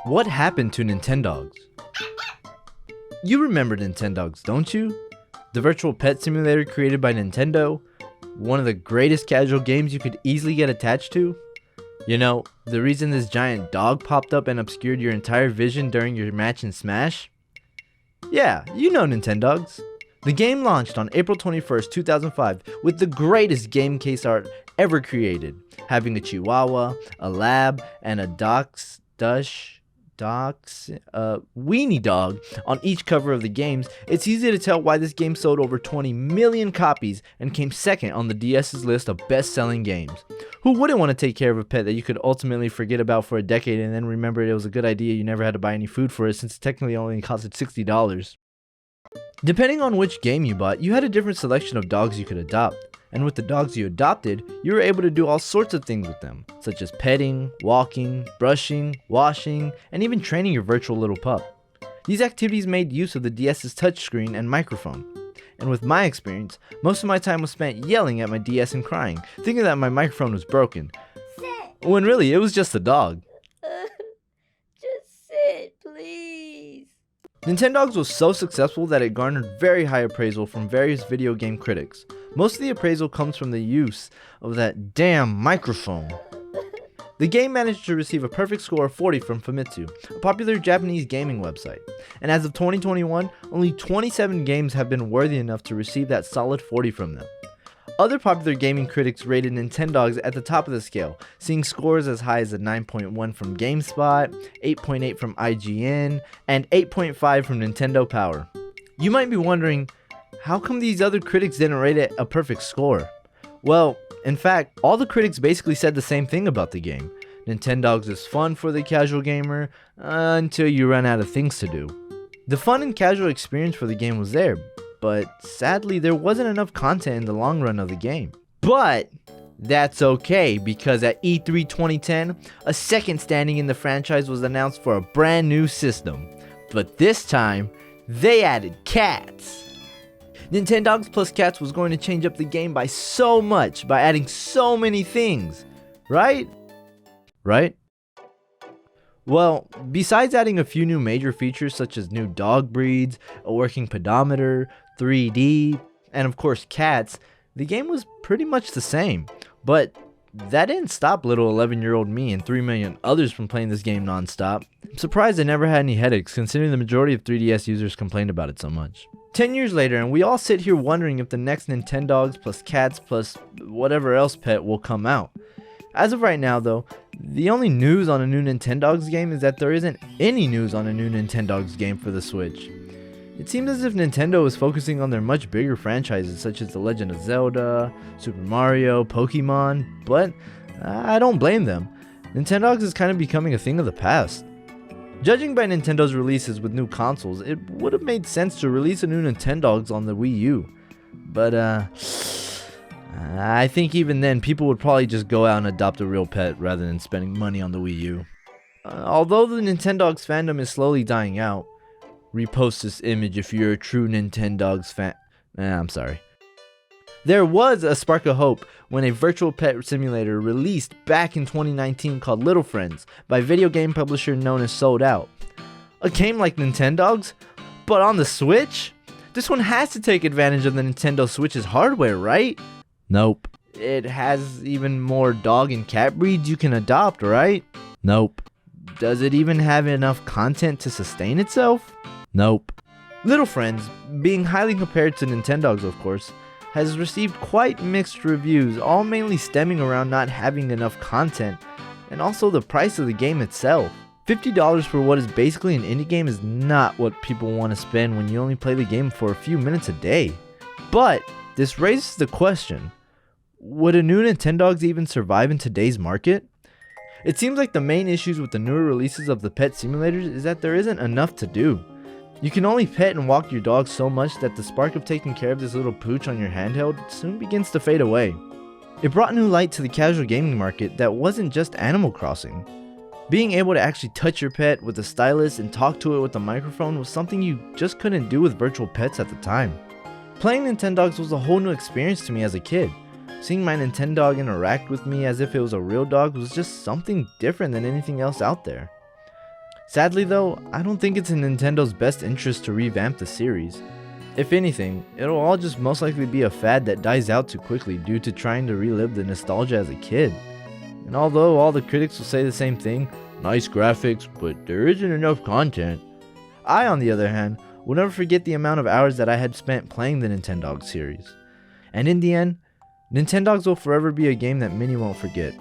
What happened to Nintendogs? You remember Nintendogs, don't you? The virtual pet simulator created by Nintendo, one of the greatest casual games you could easily get attached to. You know, the reason this giant dog popped up and obscured your entire vision during your match in Smash? Yeah, you know Nintendogs. The game launched on April 21st, 2005 with the greatest game case art ever created, having a Chihuahua, a Lab, and a Weenie Dog on each cover of the games. It's easy to tell why this game sold over 20 million copies and came second on the DS's list of best-selling games. Who wouldn't want to take care of a pet that you could ultimately forget about for a decade and then remember it was a good idea you never had to buy any food for it, since it technically only costed $60? Depending on which game you bought, you had a different selection of dogs you could adopt. And with the dogs you adopted, you were able to do all sorts of things with them, such as petting, walking, brushing, washing, and even training your virtual little pup. These activities made use of the DS's touchscreen and microphone. And with my experience, most of my time was spent yelling at my DS and crying, thinking that my microphone was broken, when really it was just a dog. Just sit, please. Nintendogs was so successful that it garnered very high appraisal from various video game critics. Most of the appraisal comes from the use of that damn microphone. The game managed to receive a perfect score of 40 from Famitsu, a popular Japanese gaming website. And as of 2021, only 27 games have been worthy enough to receive that solid 40 from them. Other popular gaming critics rated Nintendogs at the top of the scale, seeing scores as high as a 9.1 from GameSpot, 8.8 from IGN, and 8.5 from Nintendo Power. You might be wondering, how come these other critics didn't rate it a perfect score? Well, in fact, all the critics basically said the same thing about the game. Nintendogs is fun for the casual gamer, until you run out of things to do. The fun and casual experience for the game was there, but sadly there wasn't enough content in the long run of the game. But that's okay, because at E3 2010, a second standing in the franchise was announced for a brand new system. But this time, they added cats. Nintendogs plus cats was going to change up the game by so much, by adding so many things, right? Well, besides adding a few new major features such as new dog breeds, a working pedometer, 3D, and of course cats, the game was pretty much the same. But that didn't stop little 11-year-old me and 3 million others from playing this game non-stop. I'm surprised I never had any headaches, considering the majority of 3DS users complained about it so much. 10 years later, and we all sit here wondering if the next Nintendogs plus cats plus whatever else pet will come out. As of right now though, the only news on a new Nintendogs game is that there isn't any news on a new Nintendogs game for the Switch. It seems as if Nintendo is focusing on their much bigger franchises such as The Legend of Zelda, Super Mario, Pokemon, but I don't blame them. Nintendogs is kind of becoming a thing of the past. Judging by Nintendo's releases with new consoles, it would have made sense to release a new Nintendogs on the Wii U. But I think even then people would probably just go out and adopt a real pet rather than spending money on the Wii U. Although the Nintendogs fandom is slowly dying out, repost this image if you're a true Nintendogs fan. I'm sorry. There was a spark of hope when a virtual pet simulator released back in 2019 called Little Friends by video game publisher known as Sold Out. A game like Nintendogs, but on the Switch? This one has to take advantage of the Nintendo Switch's hardware, right? Nope. It has even more dog and cat breeds you can adopt, right? Nope. Does it even have enough content to sustain itself? Nope. Little Friends, being highly compared to Nintendogs of course, has received quite mixed reviews, all mainly stemming around not having enough content, and also the price of the game itself. $50 for what is basically an indie game is not what people want to spend when you only play the game for a few minutes a day. But this raises the question, would a new Nintendogs even survive in today's market? It seems like the main issues with the newer releases of the pet simulators is that there isn't enough to do. You can only pet and walk your dog so much that the spark of taking care of this little pooch on your handheld soon begins to fade away. It brought new light to the casual gaming market that wasn't just Animal Crossing. Being able to actually touch your pet with a stylus and talk to it with a microphone was something you just couldn't do with virtual pets at the time. Playing Nintendogs was a whole new experience to me as a kid. Seeing my Nintendog interact with me as if it was a real dog was just something different than anything else out there. Sadly though, I don't think it's in Nintendo's best interest to revamp the series. If anything, it'll all just most likely be a fad that dies out too quickly due to trying to relive the nostalgia as a kid. And although all the critics will say the same thing, nice graphics, but there isn't enough content, I, on the other hand, will never forget the amount of hours that I had spent playing the Nintendogs series. And in the end, Nintendogs will forever be a game that many won't forget.